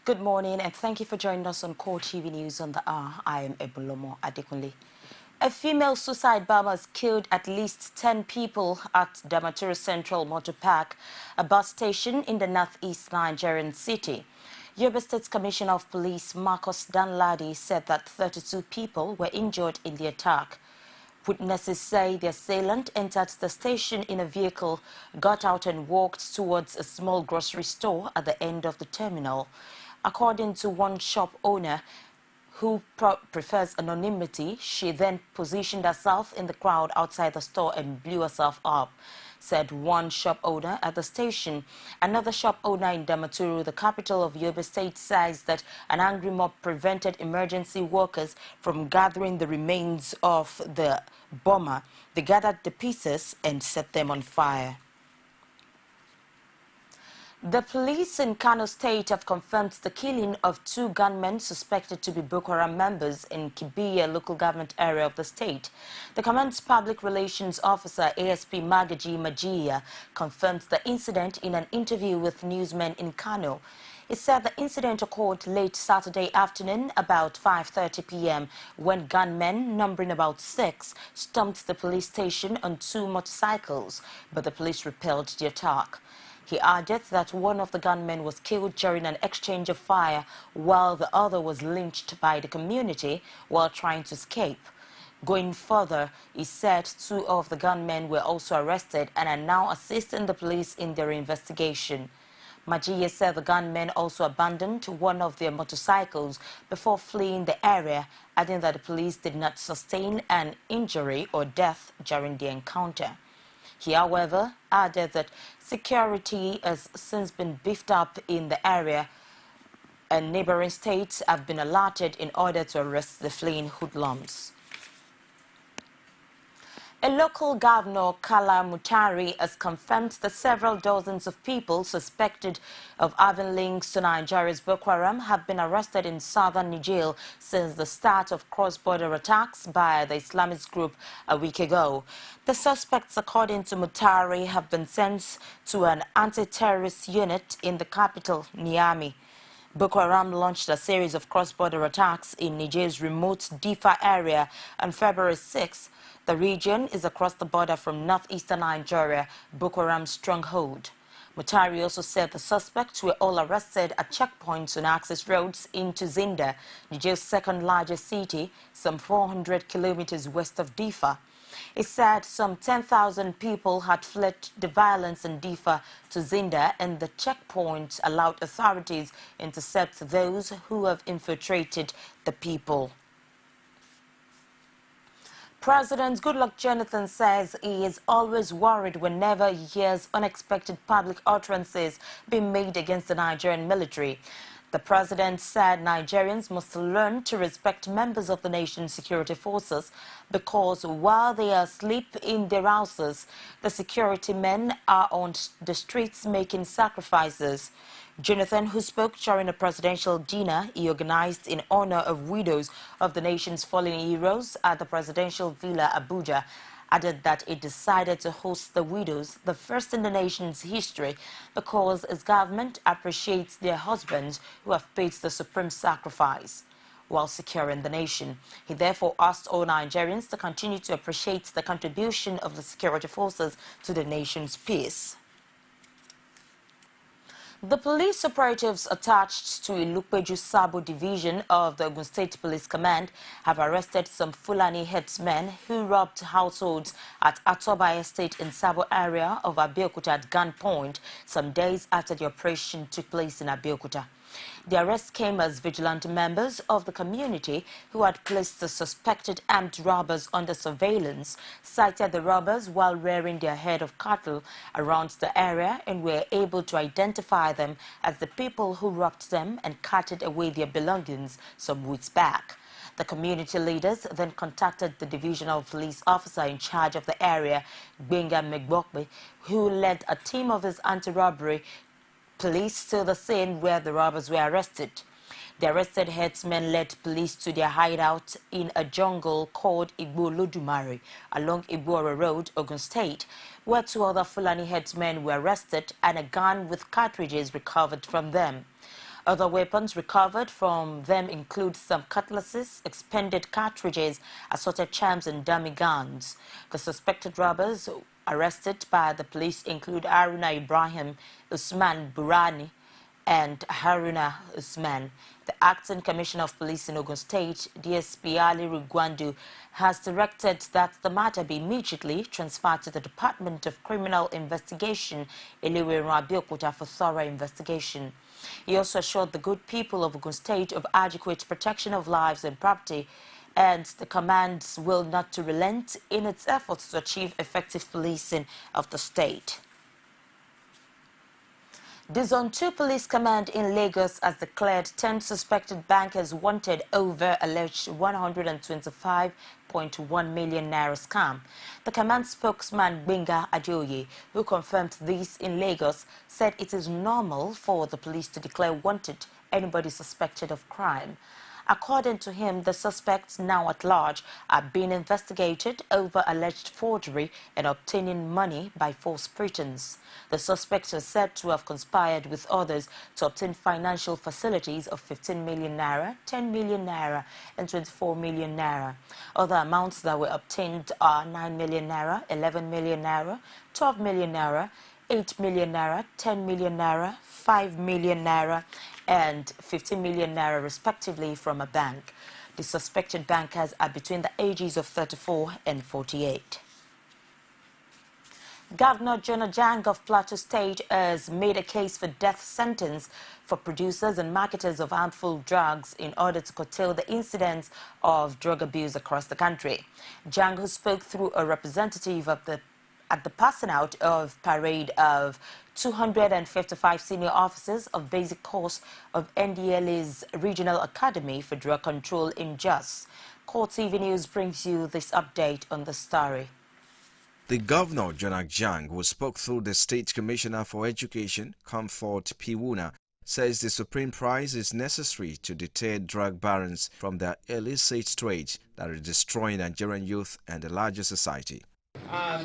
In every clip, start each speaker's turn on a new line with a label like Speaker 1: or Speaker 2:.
Speaker 1: Good morning and thank you for joining us on CoreTV News on the hour. I am Ebulomo Adekunle. A female suicide bomber has killed at least 10 people at Damaturu Central Motor Park, a bus station in the northeast Nigerian city. Yobe State Commissioner of Police Marcus Danladi said that 32 people were injured in the attack. Witnesses say the assailant entered the station in a vehicle, got out and walked towards a small grocery store at the end of the terminal. According to one shop owner who prefers anonymity, she then positioned herself in the crowd outside the store and blew herself up, said one shop owner at the station. Another shop owner in Damaturu, the capital of Yobe State, says that an angry mob prevented emergency workers from gathering the remains of the bomber. They gathered the pieces and set them on fire. The police in Kano State have confirmed the killing of 2 gunmen suspected to be Boko Haram members in Kibiya local government area of the state. The command's public relations officer, ASP Magaji Majiya, confirmed the incident in an interview with newsmen in Kano. He said the incident occurred late Saturday afternoon, about 5:30 p.m., when gunmen, numbering about 6, stormed the police station on 2 motorcycles, but the police repelled the attack. He added that one of the gunmen was killed during an exchange of fire, while the other was lynched by the community while trying to escape. Going further, he said 2 of the gunmen were also arrested and are now assisting the police in their investigation. Majiye said the gunmen also abandoned one of their motorcycles before fleeing the area, adding that the police did not sustain an injury or death during the encounter. He, however, added that security has since been beefed up in the area and neighboring states have been alerted in order to arrest the fleeing hoodlums. A local governor, Kala Mutari, has confirmed that several dozens of people suspected of having links to Nigeria's Boko Haram have been arrested in southern Niger since the start of cross-border attacks by the Islamist group a week ago. The suspects, according to Mutari, have been sent to an anti-terrorist unit in the capital, Niamey. Boko Haram launched a series of cross-border attacks in Niger's remote Difa area on February 6. The region is across the border from northeastern Nigeria, Boko Haram's stronghold. Mutari also said the suspects were all arrested at checkpoints on access roads into Zinda, Niger's second largest city, some 400 kilometers west of Difa. He said some 10,000 people had fled the violence in Difa to Zinda, and the checkpoint allowed authorities intercept those who have infiltrated the people. President Goodluck Jonathan says he is always worried whenever he hears unexpected public utterances being made against the Nigerian military. The president said Nigerians must learn to respect members of the nation's security forces because while they are asleep in their houses, the security men are on the streets making sacrifices. Jonathan, who spoke during a presidential dinner he organized in honor of widows of the nation's fallen heroes at the presidential villa Abuja, added that it decided to host the widows, the first in the nation's history, because his government appreciates their husbands who have paid the supreme sacrifice while securing the nation. He therefore asked all Nigerians to continue to appreciate the contribution of the security forces to the nation's peace. The police operatives attached to Ilupeju Sabo division of the Ogun State Police Command have arrested some Fulani headsmen who robbed households at Atoba Estate in Sabo area of Abeokuta at gunpoint some days after the operation took place in Abeokuta. The arrest came as vigilante members of the community who had placed the suspected armed robbers under surveillance sighted the robbers while rearing their herd of cattle around the area and were able to identify them as the people who robbed them and carted away their belongings some weeks back. The community leaders then contacted the divisional police officer in charge of the area, Gbenga Megbokbe, who led a team of his anti-robbery police to the scene where the robbers were arrested. The arrested headsmen led police to their hideout in a jungle called Igbo Lodumare along Igbora Road, Ogun State, where 2 other Fulani headsmen were arrested and a gun with cartridges recovered from them. Other weapons recovered from them include some cutlasses, expended cartridges, assorted charms and dummy guns. The suspected robbers arrested by the police include Haruna Ibrahim, Usman Burani, and Haruna Usman. The acting commissioner of police in Ogun State, DSP Ali Rugwandu, has directed that the matter be immediately transferred to the Department of Criminal Investigation, Elewe Abeokuta, for thorough investigation. He also assured the good people of Ogun State of adequate protection of lives and property, and the command will not to relent in its efforts to achieve effective policing of the state. The Zone 2 Police Command in Lagos has declared 10 suspected bankers wanted over alleged 125.1 million naira scam. The command spokesman Benga Adeoye, who confirmed this in Lagos, said it is normal for the police to declare wanted anybody suspected of crime. According to him, the suspects now at large are being investigated over alleged forgery and obtaining money by false pretense. The suspects are said to have conspired with others to obtain financial facilities of 15 million naira, 10 million naira, and 24 million naira. Other amounts that were obtained are 9 million naira, 11 million naira, 12 million naira, 8 million naira, 10 million naira, 5 million naira, and 15 million naira respectively from a bank. The suspected bankers are between the ages of 34 and 48. Governor Jonah Jang of Plateau State has made a case for death sentence for producers and marketers of harmful drugs in order to curtail the incidence of drug abuse across the country. Jang, who spoke through a representative of at the passing out of parade of 255 senior officers of basic course of NDLA's Regional Academy for Drug Control in Jos. CoreTV News brings you this update on the story.
Speaker 2: The Governor, Jonah Jang, who spoke through the State Commissioner for Education, Comfort Piwuna, says the supreme prize is necessary to deter drug barons from their illicit trade that are destroying Nigerian youth and the larger society.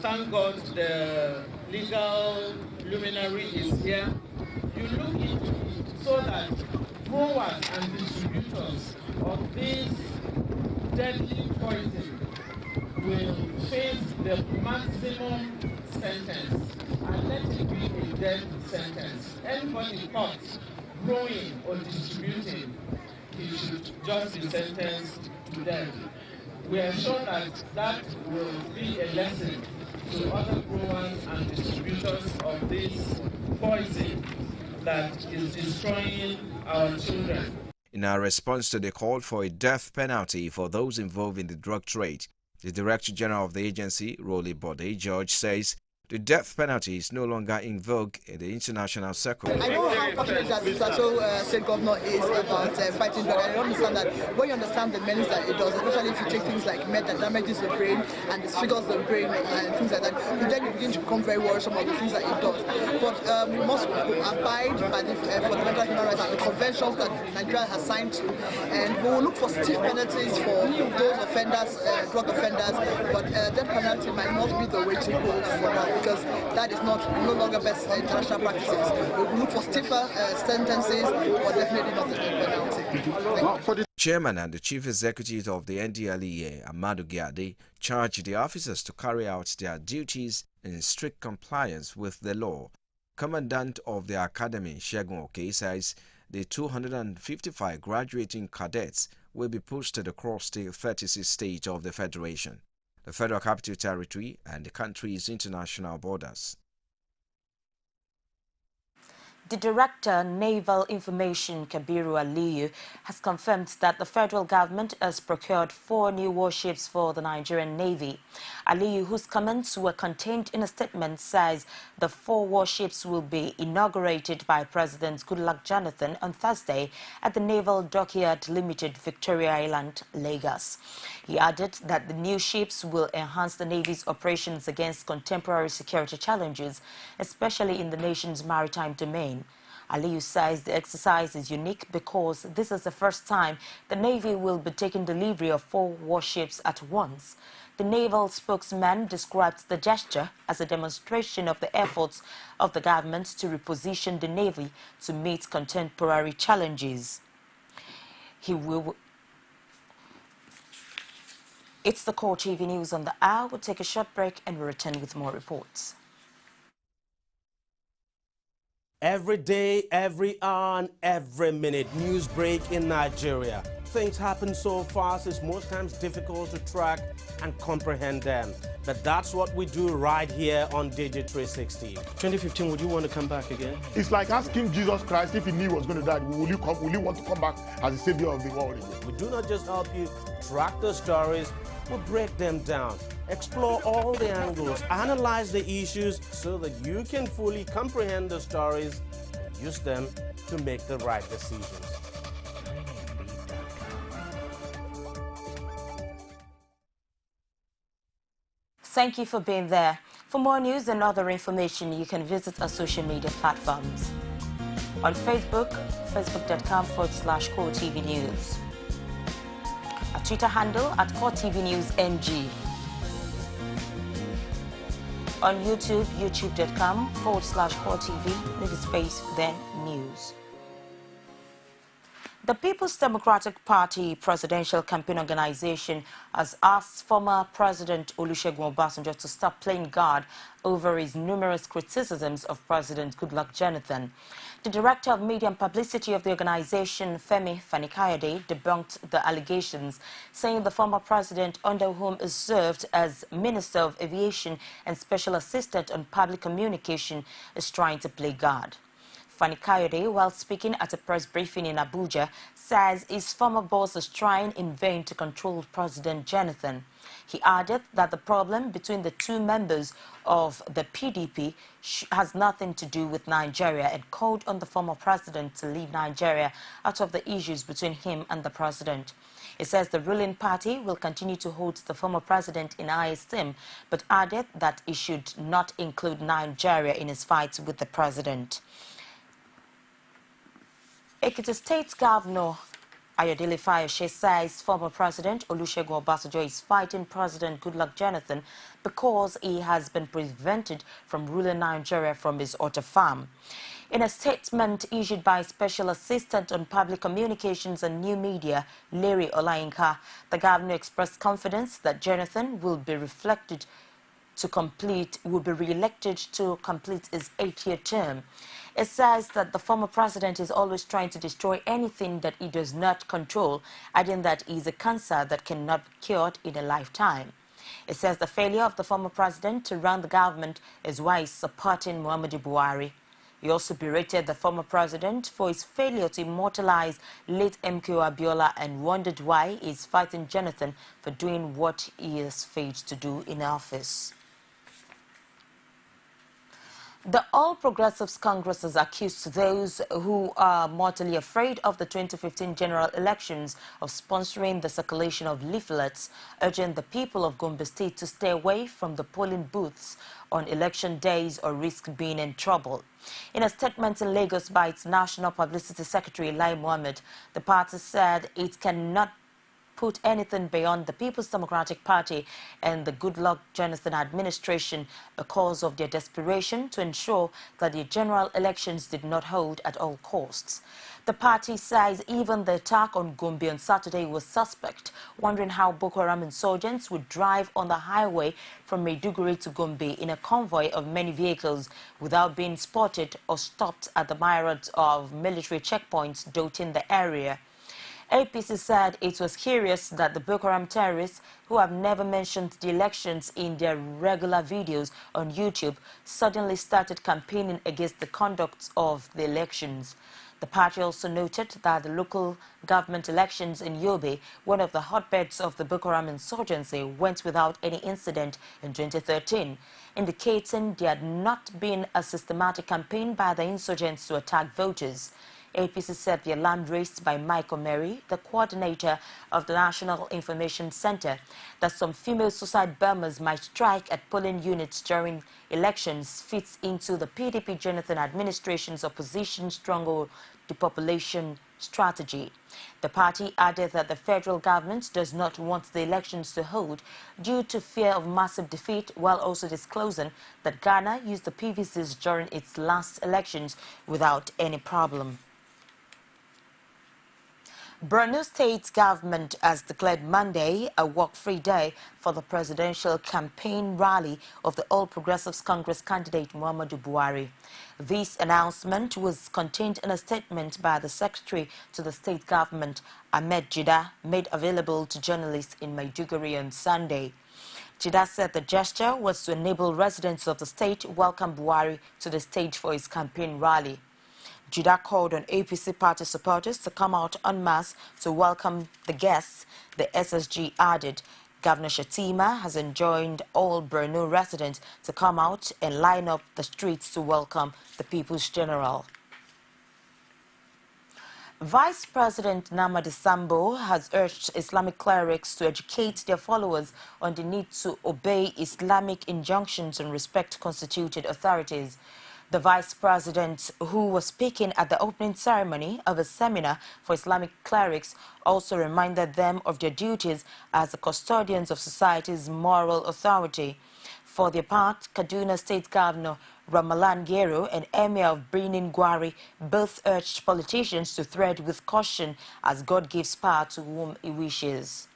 Speaker 3: Thank God the legal luminary is here. You look into it so that growers and distributors of this deadly poison will face the maximum sentence and let it be a death sentence. Anybody caught growing or distributing, he should just be sentenced to death. We are sure that that will be a lesson to other growers and distributors of this poison that is destroying our children.
Speaker 2: In our response to the call for a death penalty for those involved in the drug trade, the Director General of the agency, Rolly Bode George, says the death penalty is no longer in vogue in the international circle.
Speaker 4: I know how passionate that the Plateau State Governor is about fighting drug. I understand that when you understand the menace that it does, especially if you take things like meth that damages the brain and disfigures the brain and things like that, then you begin to become very worrisome about the things that it does. But we must abide by the fundamental human rights and the conventions that Nigeria has signed to, and we will look for stiff penalties for those offenders, drug offenders, but death penalty might not be the way to go for now, because that is no longer best international practices. We will look for stiffer sentences, but definitely not the death penalty.
Speaker 2: Chairman and the Chief Executive of the NDLEA, Amadu Giade, charged the officers to carry out their duties in strict compliance with the law. Commandant of the Academy, Shegun Oke, says the 255 graduating cadets will be posted across the 36 states of the Federation, the Federal Capital Territory, and the country's international borders.
Speaker 1: The Director, Naval Information, Kabiru Aliyu, has confirmed that the federal government has procured 4 new warships for the Nigerian Navy. Aliyu, whose comments were contained in a statement, says the 4 warships will be inaugurated by President Goodluck Jonathan on Thursday at the Naval Dockyard Limited, Victoria Island, Lagos. He added that the new ships will enhance the Navy's operations against contemporary security challenges, especially in the nation's maritime domain. Aliyu says the exercise is unique because this is the first time the Navy will be taking delivery of 4 warships at once. The naval spokesman described the gesture as a demonstration of the efforts of the government to reposition the Navy to meet contemporary challenges. It's the CoreTV news on the hour. We'll take a short break and we'll return with more reports.
Speaker 5: Every day, every hour, and every minute, news break in Nigeria. Things happen so fast, it's most times difficult to track and comprehend them. But that's what we do right here on Digit 360. 2015, would you want to come back again?
Speaker 6: It's like asking Jesus Christ if he knew he was going to die, will you want to come back as the savior of the world again?
Speaker 5: We do not just help you track the stories, we break them down, explore all the angles, analyze the issues so that you can fully comprehend the stories and use them to make the right decisions.
Speaker 1: Thank you for being there. For more news and other information, you can visit our social media platforms. On Facebook, facebook.com/CoreTV News. Our Twitter handle at CoreTV News NG. On YouTube, youtube.com/CoreTV, leave a space, then news. The People's Democratic Party Presidential Campaign Organization has asked former President Olusegun Obasanjo to stop playing God over his numerous criticisms of President Goodluck Jonathan. The Director of Media and Publicity of the organization, Femi Fani-Kayode, debunked the allegations, saying the former president, under whom he served as Minister of Aviation and Special Assistant on Public Communication, is trying to play God. Fani-Kayode, while speaking at a press briefing in Abuja, says his former boss is trying in vain to control President Jonathan. He added that the problem between the two members of the PDP has nothing to do with Nigeria and called on the former president to leave Nigeria out of the issues between him and the president. He says the ruling party will continue to hold the former president in high esteem, but added that he should not include Nigeria in his fight with the president. Ekiti State Governor Ayodele Fayose says former President Olusegun Obasanjo is fighting President Goodluck Jonathan because he has been prevented from ruling Nigeria from his otter farm. In a statement issued by Special Assistant on Public Communications and New Media, Larry Olayinka, the governor expressed confidence that Jonathan will be re-elected to complete his 8-year term. It says that the former president is always trying to destroy anything that he does not control, adding that he is a cancer that cannot be cured in a lifetime. It says the failure of the former president to run the government is why he's supporting Muhammadu Buhari. He also berated the former president for his failure to immortalize late MKO Abiola and wondered why he is fighting Jonathan for doing what he has failed to do in office. The All Progressives Congress has accused those who are mortally afraid of the 2015 general elections of sponsoring the circulation of leaflets, urging the people of Gombe State to stay away from the polling booths on election days or risk being in trouble. In a statement in Lagos by its National Publicity Secretary, Lai Mohammed, the party said it cannot put anything beyond the People's Democratic Party and the Goodluck Jonathan administration because of their desperation to ensure that the general elections did not hold at all costs. The party says even the attack on Gombe on Saturday was suspect, wondering how Boko Haram insurgents would drive on the highway from Maiduguri to Gombe in a convoy of many vehicles without being spotted or stopped at the myriad of military checkpoints dotting the area. APC said it was curious that the Boko Haram terrorists, who have never mentioned the elections in their regular videos on YouTube, suddenly started campaigning against the conduct of the elections. The party also noted that the local government elections in Yobe, one of the hotbeds of the Boko Haram insurgency, went without any incident in 2013, indicating there had not been a systematic campaign by the insurgents to attack voters. APC said the alarm raised by Michael Mary, the coordinator of the National Information Center, that some female suicide bombers might strike at polling units during elections fits into the PDP Jonathan administration's opposition stronghold depopulation strategy. The party added that the federal government does not want the elections to hold due to fear of massive defeat, while also disclosing that Ghana used the PVCs during its last elections without any problem. Borno State government has declared Monday a work-free day for the presidential campaign rally of the All Progressives Congress candidate Muhammadu Buhari. This announcement was contained in a statement by the secretary to the state government, Ahmed Jida, made available to journalists in Maiduguri on Sunday. Jida said the gesture was to enable residents of the state welcome Buhari to the stage for his campaign rally. Jida called on APC party supporters to come out en masse to welcome the guests. The SSG added, Governor Shatima has enjoined all Borno residents to come out and line up the streets to welcome the People's General. Vice President Namadi Sambo has urged Islamic clerics to educate their followers on the need to obey Islamic injunctions and respect constituted authorities. The Vice President, who was speaking at the opening ceremony of a seminar for Islamic clerics, also reminded them of their duties as the custodians of society's moral authority. For their part, Kaduna State Governor Ramalan Gero and Emir of Birnin Gwari both urged politicians to tread with caution as God gives power to whom he wishes.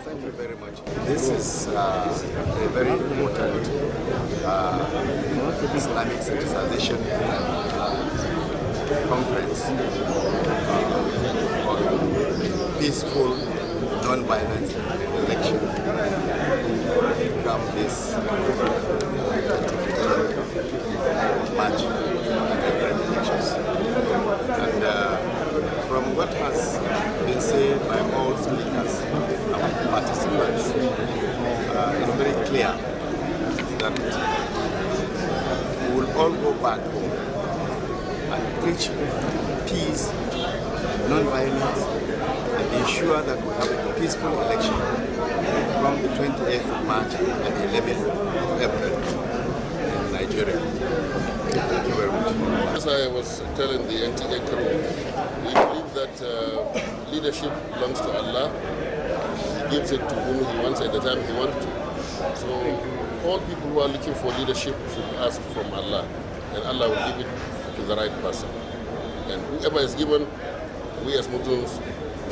Speaker 7: Thank you very much. This is a very important Islamic sensitization conference on peaceful, non-violent election come this 2015 March elections. And from what has been said by all speakers and participants, it's very clear that we will all go back home and preach peace, non-violence, and ensure that we have a peaceful election from the 28th of March and the 11th of April in Nigeria. Thank you very much.
Speaker 8: As I was telling the NTA crew, we believe that leadership belongs to Allah. He gives it to whom He wants at the time He wants to. So all people who are looking for leadership should ask from Allah, and Allah will give it to the right person. And whoever is given, we as Muslims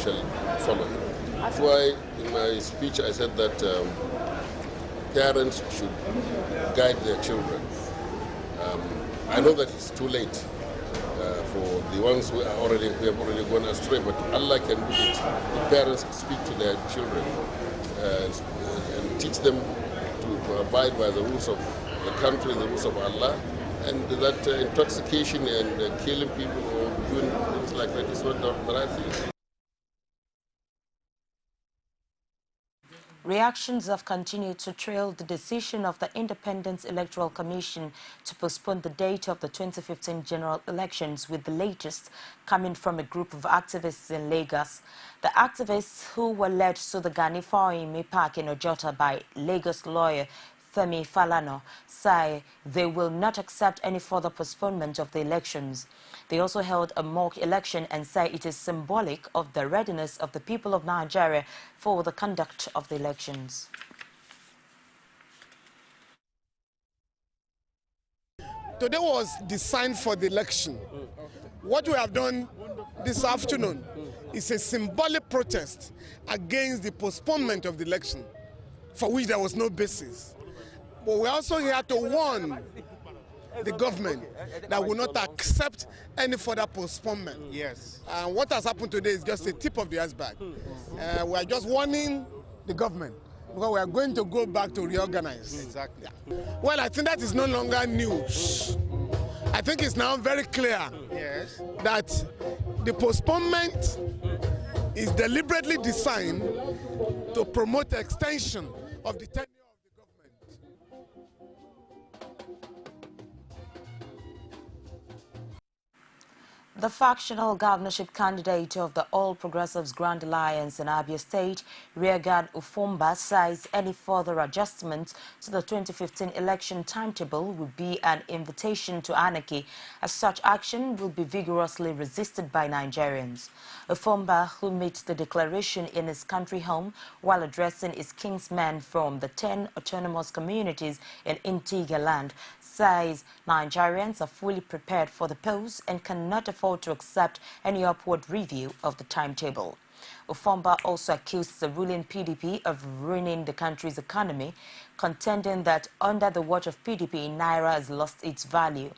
Speaker 8: shall follow him. That's why in my speech I said that parents should guide their children. I know that it's too late for the ones who have already gone astray, but Allah can do it. The parents speak to their children and teach them to abide by the rules of the country, the rules of Allah, and that intoxication and killing people or doing things like that is not the right thing.
Speaker 1: Reactions have continued to trail the decision of the Independent Electoral Commission to postpone the date of the 2015 general elections, with the latest coming from a group of activists in Lagos. The activists, who were led to the Gani Fawehinmi Park in Ojota by Lagos lawyer Femi Falana, say they will not accept any further postponement of the elections. They also held a mock election and say it is symbolic of the readiness of the people of Nigeria for the conduct of the elections.
Speaker 9: Today was designed for the election. What we have done this afternoon is a symbolic protest against the postponement of the election, for which there was no basis. But we're also here to warn the government that will not accept any further postponement.
Speaker 6: Yes.
Speaker 9: And what has happened today is just a tip of the iceberg. We are just warning the government because we are going to go back to reorganize.
Speaker 6: Exactly.
Speaker 9: Yeah. Well, I think that is no longer news. I think it's now very clear that the postponement is deliberately designed to promote the extension of the tenure of the government.
Speaker 1: The factional governorship candidate of the All Progressives Grand Alliance in Abia State, Rearguard Ufomba, says any further adjustments to the 2015 election timetable would be an invitation to anarchy, as such action will be vigorously resisted by Nigerians. Ufomba, who made the declaration in his country home while addressing his kinsmen from the 10 autonomous communities in Intiga land, says Nigerians are fully prepared for the polls and cannot afford to accept any upward review of the timetable. Ufomba also accused the ruling PDP of ruining the country's economy, contending that under the watch of PDP, Naira has lost its value.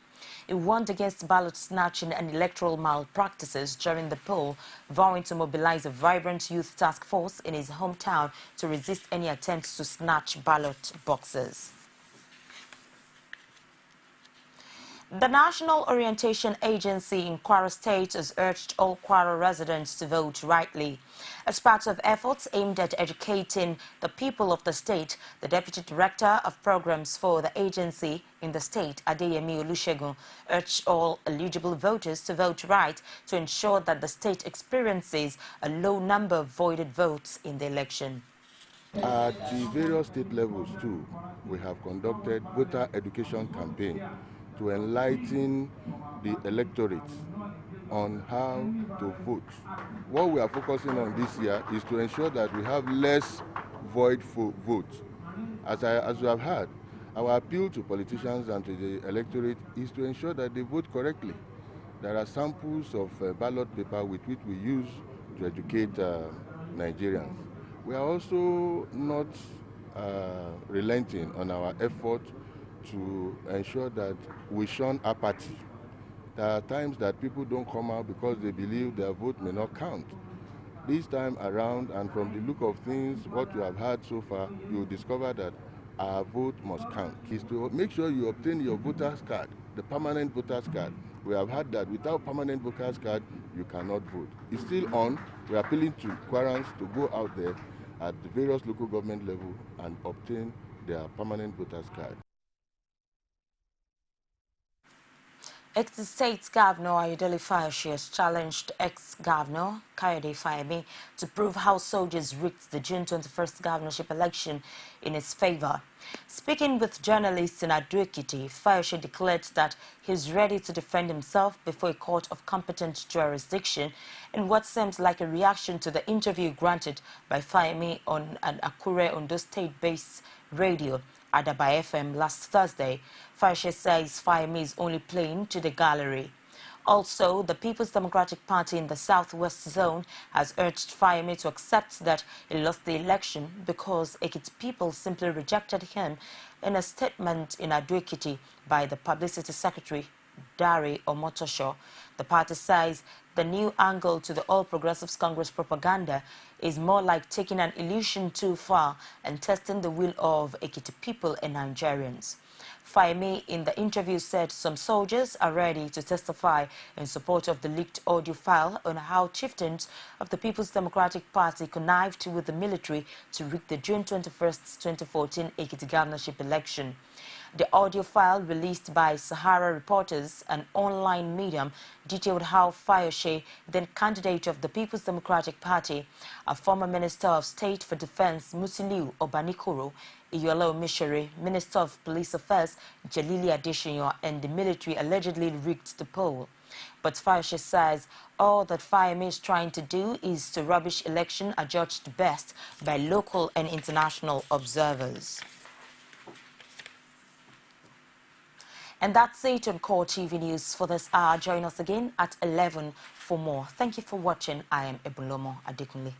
Speaker 1: He warned against ballot snatching and electoral malpractices during the poll, vowing to mobilize a vibrant youth task force in his hometown to resist any attempts to snatch ballot boxes. The National Orientation Agency in Kwara State has urged all Kwara residents to vote rightly. As part of efforts aimed at educating the people of the state, the Deputy Director of Programs for the agency in the state, Adeyemi Olusegun, urged all eligible voters to vote right to ensure that the state experiences a low number of voided votes in the election.
Speaker 10: At the various state levels too, we have conducted voter education campaign to enlighten the electorate on how to vote. What we are focusing on this year is to ensure that we have less void votes. As we have heard, our appeal to politicians and to the electorate is to ensure that they vote correctly. There are samples of ballot paper with which we use to educate Nigerians. We are also not relenting on our effort to ensure that we shun apathy. There are times that people don't come out because they believe their vote may not count. This time around, and from the look of things, what you have heard so far, you will discover that our vote must count. Is to make sure you obtain your voter's card, the permanent voter's card. We have heard that without permanent voter's card, you cannot vote. It's still on. We are appealing to Kwarans to go out there at the various local government level and obtain their permanent voter's card.
Speaker 1: Ex-State Governor Ayodele Fayose has challenged ex-Governor Kayode Fayemi to prove how soldiers rigged the June 21st governorship election in his favor. Speaking with journalists in Ado-Ekiti, Fayose declared that he's ready to defend himself before a court of competent jurisdiction in what seems like a reaction to the interview granted by Fayemi on an Akure, Ondo State-based radio, Adaba FM, last Thursday. Fayose says Fayemi is only playing to the gallery. Also, the People's Democratic Party in the Southwest Zone has urged Fayemi to accept that he lost the election because Ekiti people simply rejected him in a statement in Ado-Ekiti by the Publicity Secretary, Dari Omotosho. The party says the new angle to the All Progressives Congress propaganda is more like taking an illusion too far and testing the will of Ekiti people and Nigerians. Fayemi in the interview said some soldiers are ready to testify in support of the leaked audio file on how chieftains of the People's Democratic Party connived with the military to rig the June 21st, 2014 Ekiti governorship election. The audio file released by Sahara Reporters, an online medium, detailed how Fayose, then candidate of the People's Democratic Party, a former Minister of State for Defense Musiliu Obanikoro, Iyolo Misheri, Minister of Police Affairs Jalili Adesina, and the military allegedly rigged the poll. But Fayose says all that Fayemi is trying to do is to rubbish election adjudged best by local and international observers. And that's it on CoreTV News for this hour. Join us again at 11 for more. Thank you for watching. I am Ebulomo Adekunle.